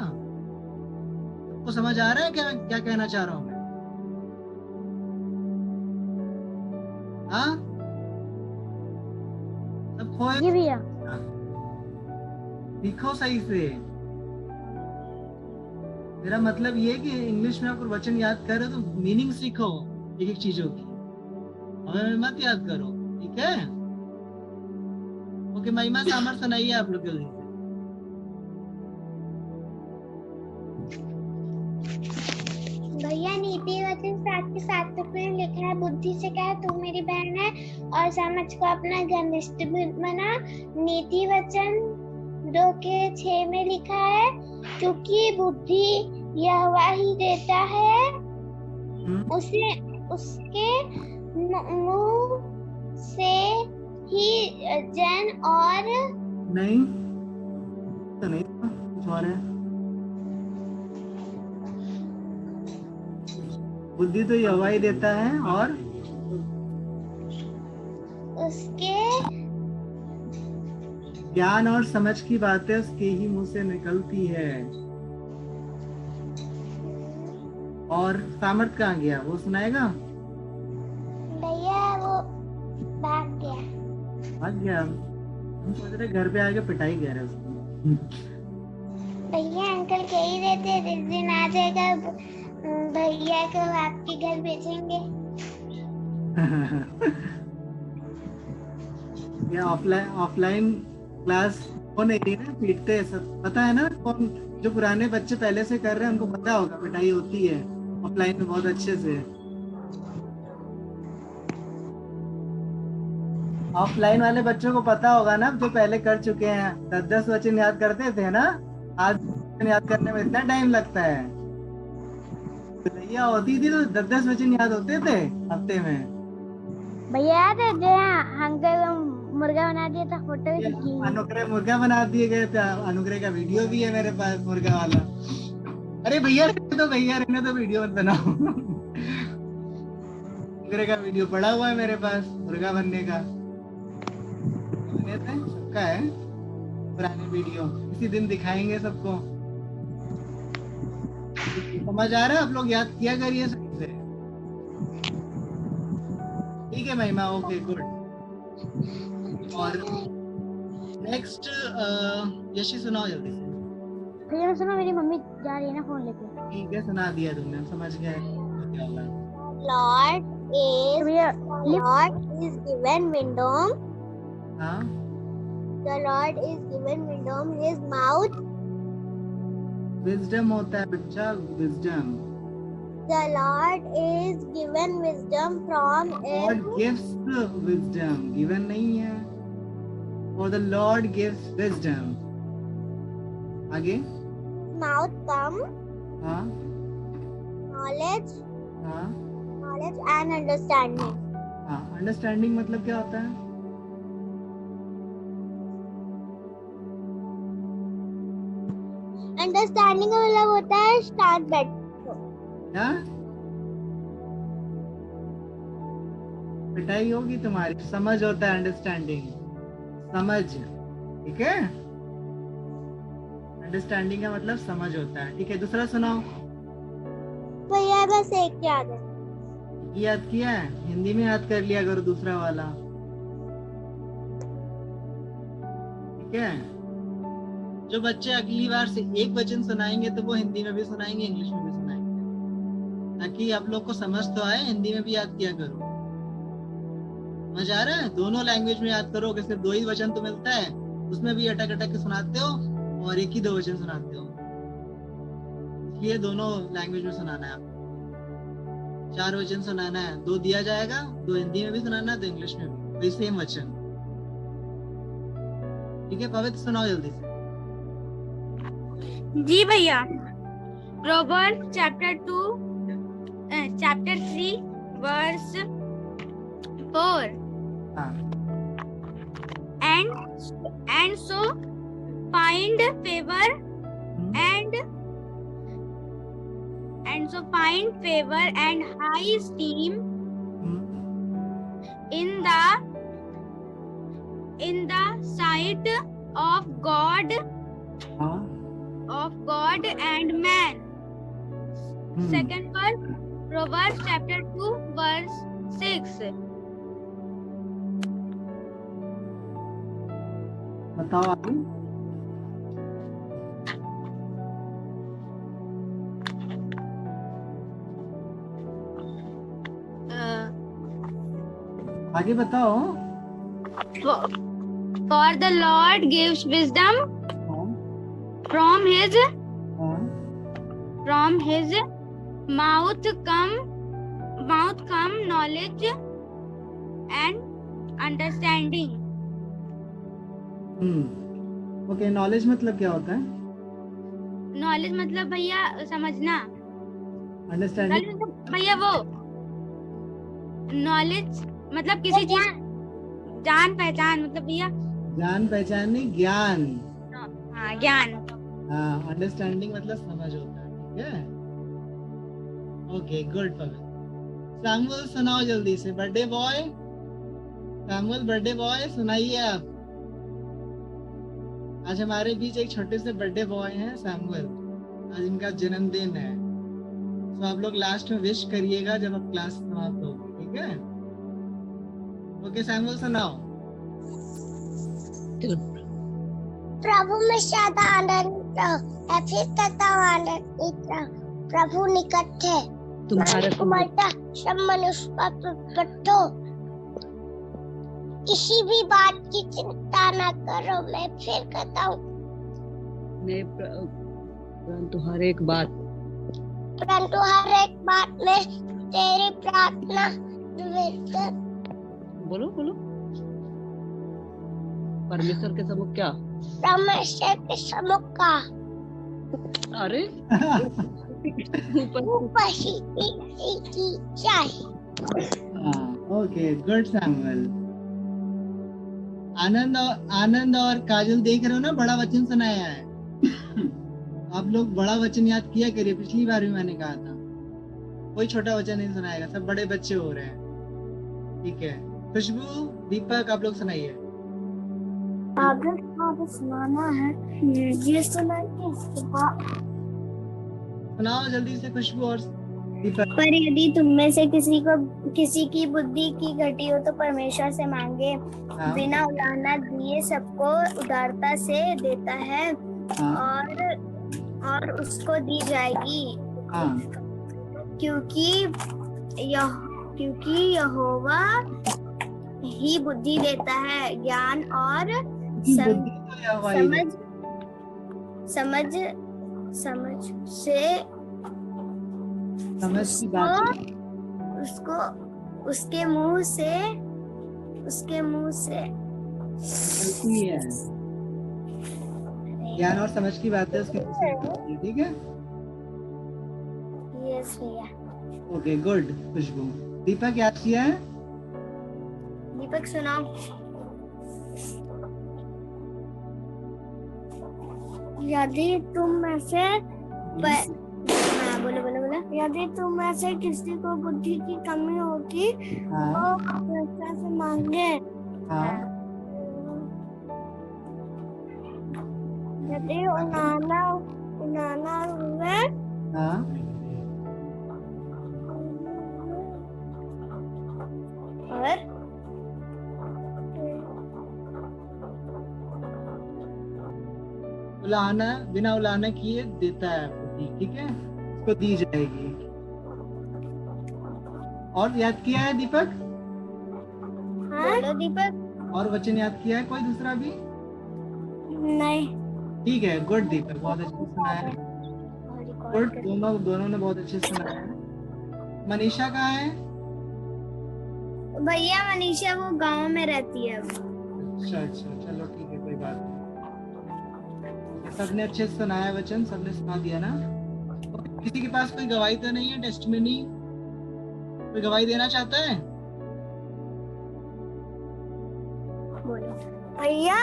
सबको समझ आ रहा है क्या क्या कहना चाह रहा हूँ मैं? हाँ, सब खोए जी भैया। सीखो सही से। मेरा मतलब ये है कि इंग्लिश में आप वचन याद कर रहे हो तो मीनिंग सीखो एक एक चीजों की, हमें मत याद करो, ठीक है? ओके, महिमा सामर सुनाइए आप लोग जल्दी से। भैया नीति वचन 7 के 7 में लिखा है, बुद्धि से कहे तू मेरी बहन है और समझ को अपना घनिष्ठ बना। नीति वचन 2 के 6 में लिखा है, क्योंकि बुद्धि यहोवा ही देता है, उसे उसके मुंह से ही जन और नहीं तो नहीं, कुछ और है। बुद्धि तो यहोवा ही देता है और उसके ज्ञान और समझ की बातें उसके ही मुंह से निकलती है। और सामर्थ कहाँ गया, वो सुनाएगा? भैया वो भाग गया। भाग गया? हम सोच रहे घर पे आके पिटाई कह रहे हैं उसको। भैया अंकल कह ही रहे थे जिस दिन आ जाएगा भैया को आपके घर भेजेंगे। ये ऑफलाइन क्लास हो नहीं रही ना, पीटते हैं सब, पता है ना? कौन जो पुराने बच्चे पहले से कर रहे हैं उनको पता होगा पिटाई होती है ऑफलाइन में बहुत अच्छे से। ऑफलाइन वाले बच्चों को पता होगा ना, जो पहले कर चुके हैं। 10-10 वचन याद करते थे ना, आज वचन याद करने में इतना टाइम लगता है। भैया होती थी तो 10-10 वचन याद होते थे हफ्ते में। भैया याद है जो अंकल मुर्गा बना दिया था, फोटो भी दिखी। अनुग्रह मुर्गा बना दिए गए थे, अनुग्रह का वीडियो भी है मेरे पास मुर्गा वाला। अरे भैया रहने तो वीडियो मत बनाओ। अनुग्रह का वीडियो पड़ा हुआ है मेरे पास मुर्गा बनने का, सबका है पुराने वीडियो, इसी दिन दिखाएंगे सबको। समझ आ रहा है? आप लोग याद किया करिए सही से, ठीक है महिमा? Okay good. और नेक्स्ट यशी सुनाओ जल्दी से। भैया सुनो, मेरी मम्मी जा रही है ना फोन लेके। ठीक है, सुना दिया तुमने, हम समझ गए क्या होगा। Lord is given wisdom. हाँ, The Lord is given wisdom. His mouth. Wisdom होता है बच्चा, wisdom. The Lord is given wisdom from God gives wisdom, given नहीं है। For the Lord gives wisdom। आगे? mouth come हाँ knowledge हाँ and understanding. हाँ। अंडरस्टैंडिंग मतलब क्या होता है? Understanding का मतलब होता है start बैठो। क्या? पिटाई होगी तुम्हारी। समझ होता है अंडरस्टैंडिंग, समझ, ठीक है? अंडरस्टैंडिंग का मतलब समझ होता है, ठीक है? दूसरा सुनाओ। भैया बस एक याद है। याद किया है? हिंदी में याद कर लिया करो दूसरा वाला, ठीक है? जो बच्चे अगली बार से एक वचन सुनाएंगे तो वो हिंदी में भी सुनाएंगे, इंग्लिश में भी सुनाएंगे, ताकि आप लोग को समझ तो आए। हिंदी में भी याद किया करो। समझ आ रहा है? दोनों लैंग्वेज में याद करो कि सिर्फ 2 ही वचन तो मिलता है, उसमें भी अटक अटक के सुनाते हो और एक ही 2 वचन सुनाते हो, इसलिए दोनों लैंग्वेज में सुनाना है आपको। 4 वचन सुनाना है, 2 दिया जाएगा, 2 हिंदी में भी सुनाना है, 2 इंग्लिश में भी, वही सेम वचन, ठीक है? पवित्र सुनाओ जल्दी से। जी भैया। Proverb chapter 3 verse 4। हाँ। and so find favor and high esteem in the sight of God हाँ। and man. Second verse, Proverbs chapter 2, verse 6. बताओ आगे। आगे बताओ। For the Lord gives wisdom हाँ, from his हाँ, mouth come knowledge and understanding. Okay, knowledge मतलब क्या होता है? नॉलेज मतलब भैया समझना, अंडरस्टैंडिंग मतलब भैया वो नॉलेज मतलब किसी चीज जान पहचान, मतलब भैया जान पहचान नहीं, ज्ञान। हाँ ज्ञान। हाँ, अंडरस्टैंडिंग मतलब समझ होता है, ठीक है। ओके गुड पवन। सैमुअल सुनाओ जल्दी से, birthday boy. Samuel birthday boy सुनाइए आप। आज हमारे बीच एक छोटे से बर्थडे बॉय हैं सैमुअल, आज इनका जन्मदिन है। तो आप लोग लास्ट में विश करिएगा जब आप क्लास समाप्त होगी, ठीक है। ओके सैमुअल सुनाओ। प्रभु में सदा आनंद रहो, फिर तथा आनंदित रहो। प्रभु निकट है, तुम्हारा सब मनुष्य पर प्रकट हो। किसी भी बात की चिंता न करो, मैं फिर कहता हूँ, परंतु हर एक बात में तेरी प्रार्थना निवेदन बोलो परमेश्वर के सम्मुख क्या? परमेश्वर के सम्मुख का अरे ऊपर ही की चाहिए। Okay good Samuel. आनंद और काजल देख रहे हो ना, बड़ा वचन सुनाया है। आप लोग बड़ा वचन याद किया करिए, पिछली बार भी मैंने कहा था कोई छोटा वचन नहीं सुनाएगा, सब बड़े बच्चे हो रहे हैं, ठीक है। खुशबू, दीपक, आप लोग सुनाइए। आगे सुनाना है, ये सुनाइए। सुनाओ जल्दी से खुशबू और दीपक। पर यदि तुम में से किसी की बुद्धि की घटी हो तो परमेश्वर से मांगे, हाँ, बिना उलाहना दिए सबको उदारता से देता है, हाँ, और उसको दी जाएगी। हाँ, क्योंकि यहोवा ही बुद्धि देता है, ज्ञान और समझ की बात उसको उसके मुंह से निकलती है। ज्ञान और समझ की बातें उसके मुंह से निकलती है, ठीक है। यस भैया। ओके गुड खुशबू। दीपक याद किया है? दीपक सुनाओ। यदि तुम में से बोलो। यदि तुम में से किसी को बुद्धि की कमी होगी तो परमेश्वर से मांगे। यदि उलाहना हुए और बिना उलाहना किए देता है बुद्धि, ठीक है, उसको दी जाएगी। और याद किया है दीपक? बोलो दीपक। और वचन याद किया है कोई दूसरा भी? नहीं। ठीक है गुड दीपक, बहुत अच्छे सुनाया। गुड, दोनों ने बहुत अच्छे सुनाया है। मनीषा कहाँ है? भैया मनीषा वो गांव में रहती है। अच्छा चलो ठीक है, कोई बात नहीं। सबने अच्छे से सुनाया वचन, सबने सुना दिया ना। किसी के पास कोई गवाही तो नहीं है? टेस्टिमनी कोई गवाही देना चाहता है? भैया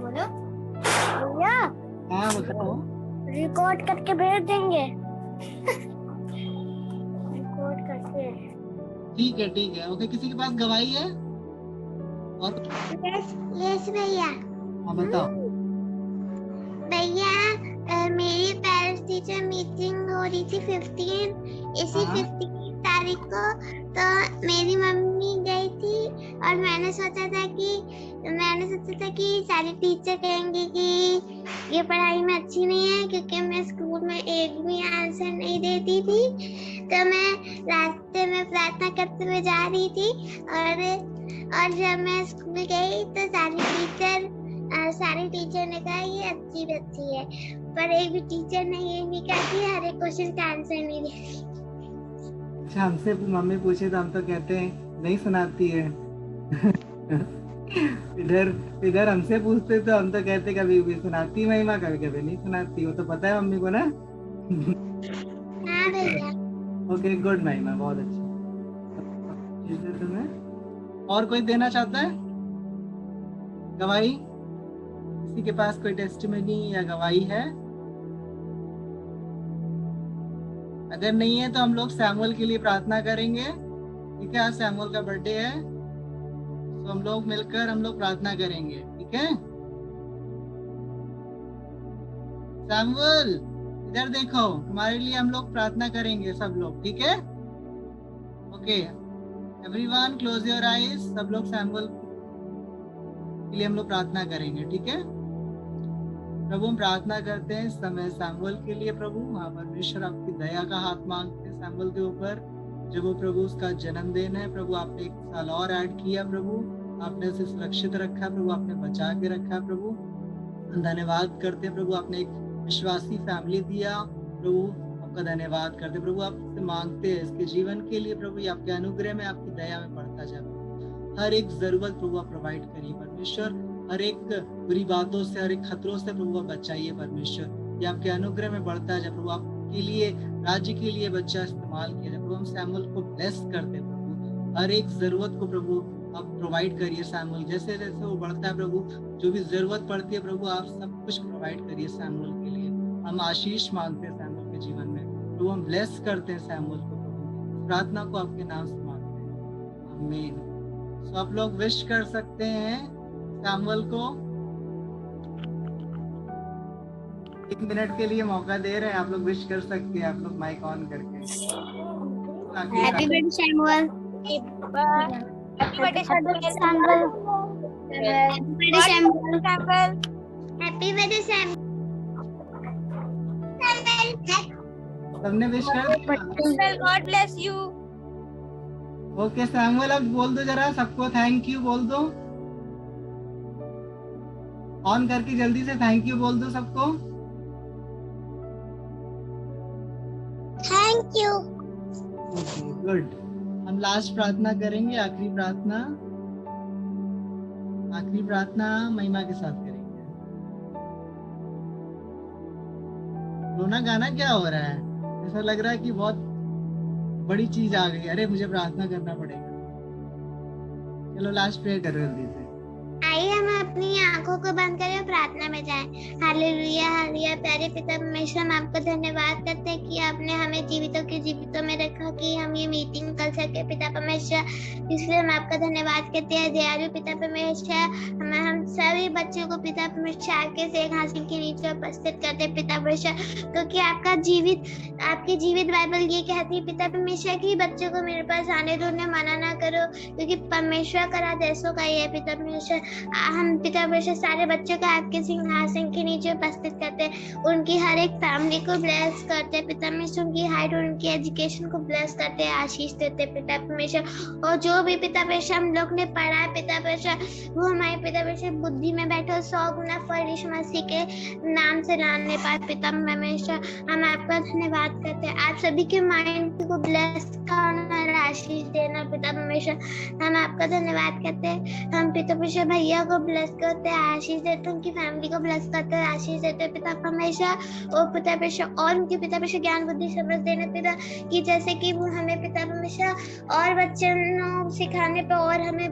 बोलो। भैया हाँ बताओ। रिकॉर्ड करके भेज देंगे। रिकॉर्ड करके। ठीक है ओके। किसी के पास गवाही है? और यस भैया। हाँ बताओ। भैया मेरी टीचर मीटिंग हो रही थी 15 इसी हाँ। 15 तारीख को, तो मेरी मम्मी गई थी और मैंने सोचा था कि सारे टीचर कहेंगे कि ये पढ़ाई में अच्छी नहीं है, क्योंकि मैं स्कूल में एक भी आंसर नहीं देती थी। तो मैं रास्ते में प्रार्थना करते हुए जा रही थी और जब मैं स्कूल गई तो सारे टीचर ने कहा ये अच्छी बच्ची है, पर एक भी टीचर ने ये नहीं कहा कि हर एक क्वेश्चन का आंसर नहीं दे। अच्छा, हमसे मम्मी पूछे तो हम तो कहते हैं नहीं सुनाती है। इधर हमसे पूछते तो हम तो कहते कभी भी सुनाती महिमा, कभी कभी नहीं सुनाती। वो तो पता है मम्मी को ना। हाँ भैया। ओके, गुड महिमा, बहुत अच्छा। तुम्हें और कोई देना चाहता है गवाही? किसी के पास कोई टेस्टिमनी या गवाही है? अगर नहीं है तो हम लोग सैमुअल के लिए प्रार्थना करेंगे। ठीक है, आज सैमुअल का बर्थडे है, तो हम लोग मिलकर प्रार्थना करेंगे। ठीक है, सैमुअल इधर देखो, तुम्हारे लिए हम लोग प्रार्थना करेंगे सब लोग। ठीक है, okay everyone close your eyes. सब लोग सैमुअल के लिए हम लोग प्रार्थना करेंगे। ठीक है प्रभु, हम प्रार्थना करते हैं इस समय सैमुअल के लिए। प्रभु हाँ परमेश्वर, आपकी दया का हाथ मांगते हैं सैमुअल के ऊपर। जब वो प्रभु उसका जन्मदिन है प्रभु, आपने 1 साल और ऐड किया प्रभु, आपने उसे सुरक्षित रखा प्रभु, आपने बचा के रखा प्रभु। धन्यवाद करते हैं प्रभु, आपने एक विश्वासी फैमिली दिया प्रभु, आपका धन्यवाद करते प्रभु। आपसे मांगते हैं इसके जीवन के लिए प्रभु, ये आपके अनुग्रह में, आपकी दया में बढ़ता जाए प्रभु। हर एक जरूरत प्रभु आप प्रोवाइड करिए परमेश्वर, हर एक बुरी बातों से, हर एक खतरों से प्रभु आप बचाइए परमेश्वर। ये आपके अनुग्रह में बढ़ता जाए प्रभु, आपके लिए, राज्य के लिए बच्चा इस्तेमाल किया जाए प्रभु। हम सैमुअल को ब्लेस करते हैं प्रभु, हर एक जरूरत को प्रभु आप प्रोवाइड करिए सैमुअल। जैसे जैसे वो बढ़ता है प्रभु, जो भी जरूरत पड़ती है प्रभु, आप सब कुछ प्रोवाइड करिए सैमुअल के लिए। हम आशीष मांगते हैं सैमुअल के जीवन में प्रभु, हम ब्लेस करते हैं सैमुअल को प्रभु। प्रार्थना को आपके नाम से मांगते हैं, आमीन। सो आप लोग विश कर सकते हैं सैमुअल को। 1 मिनट के लिए मौका दे रहे हैं, आप लोग विश कर सकते हैं, आप लोग माइक ऑन करके। Happy birthday Samuel. Happy birthday Samuel. Happy birthday Samuel. Happy birthday Samuel. सबने विश कर दिया? God bless you. Okay Samuel, अब बोल दो जरा सबको, थैंक यू बोल दो, ऑन करके जल्दी से थैंक यू बोल दो सबको। Thank you. Okay good. हम लास्ट प्रार्थना करेंगे, आखिरी प्रार्थना महिमा के साथ करेंगे। रोना गाना क्या हो रहा है? ऐसा लग रहा है कि बहुत बड़ी चीज आ गई, अरे मुझे प्रार्थना करना पड़ेगा। चलो लास्ट प्रेयर करो जल्दी से। आइए हम अपनी आंखों को बंद करें, प्रार्थना में जाएं। Hallelujah hallelujah. प्यारे पिता परमेश्वर, हम आपको धन्यवाद करते हैं कि आपने हमें जीवितों में रखा कि हम ये मीटिंग कर सके पिता परमेश्वर, इसलिए हम आपका धन्यवाद करते हैं। दयालु पिता परमेश्वर, हम सभी बच्चों को पिता परमेश्वर आके से एक हासिल के नीचे उपस्थित करते हैं पिता परमेश्वर, क्योंकि आपकी जीवित बाइबल ये कहती है पिता परमेश्वर की बच्चों को मेरे पास आने दो, उन्हें मना ना करो, क्योंकि परमेश्वर का राज ऐसों का ही है पिता परमेश्वर। हम पिता परमेश्वर सारे बच्चों को आपके सिंहासन के नीचे उपस्थित करते हैं, उनकी हर एक फैमिली को ब्लेस करते हैं पिता परमेश्वर, उनकी हाइट और उनकी एजुकेशन को ब्लेस करते हैं, आशीष देते हैं पिता परमेश्वर। और जो भी पिता परमेश्वर हम लोग ने पढ़ा है पिता परमेश्वर, वो हमारे पिता परमेश्वर बुद्धि में बैठे 100 गुना फल यीशु मसीह के नाम से लाने पाए पिता परमेश्वर। हम आपका धन्यवाद करते हैं, आप सभी के माइंड को ब्लेस करना और आशीष देना पिता परमेश्वर। हम आपका धन्यवाद करते हैं। हम पिता परमेश्वर भैया को ब्लेस करते हैं, आशीष देते हैं, उनकी फैमिली को ब्लेस करते हैं, आशीष देते हैं पिता परमेश्वर। और पिता परमेश्वर और उनके पिता परमेश्वर ज्ञान बुद्धि समझ देने पिता, कि जैसे कि वो हमें पिता परमेश्वर और बच्चों सिखाने पर और हमें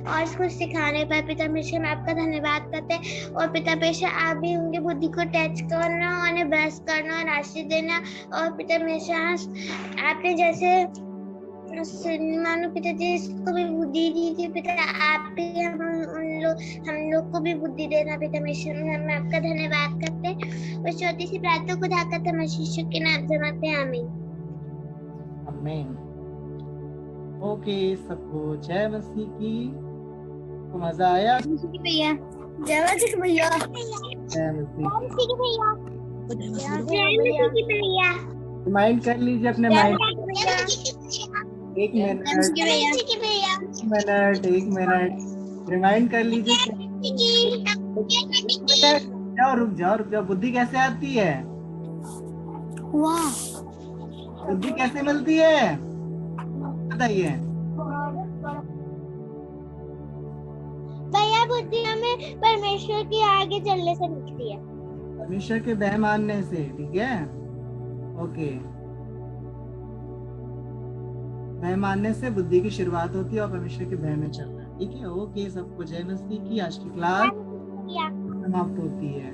और कुछ सिखाने पर पिता परमेश्वर हम आपका धन्यवाद करते हैं। और पिता परमेश्वर आप भी उनकी बुद्धि को टच करना, उन्हें ब्लेस करना और आशीष देना। और पिता परमेश्वर आपने जैसे मानो पिता जी इसको भी बुद्धि दी थी पिता, आप भी हम लोग को भी बुद्धि देना पिता परमेश्वर। हम आपका धन्यवाद करते हैं। बस छोटी सी प्रार्थना खुदा का तमशीशों के नाम से मांगते हैं, आमीन। आमीन। ओके सबको जय मसीह की। तो मजा आया? भैया जय मसीह भैया, जय मसीह। भैया रिमाइंड कर लीजिए अपने माइंड। एक मिनट रिमाइंड कर लीजिए। रुक जाओ। बुद्धि कैसे आती है? वाह, बुद्धि कैसे मिलती है बताइए। भैया बुद्धि हमें परमेश्वर के आगे चलने से मिलती है। परमेश्वर के भय मानने से, ठीक है। ओके, भय मानने से बुद्धि की शुरुआत होती है और परमेश्वर के भय में चलना, ठीक है। ओके सबको जय मसीह की। आज की क्लास समाप्त होती है।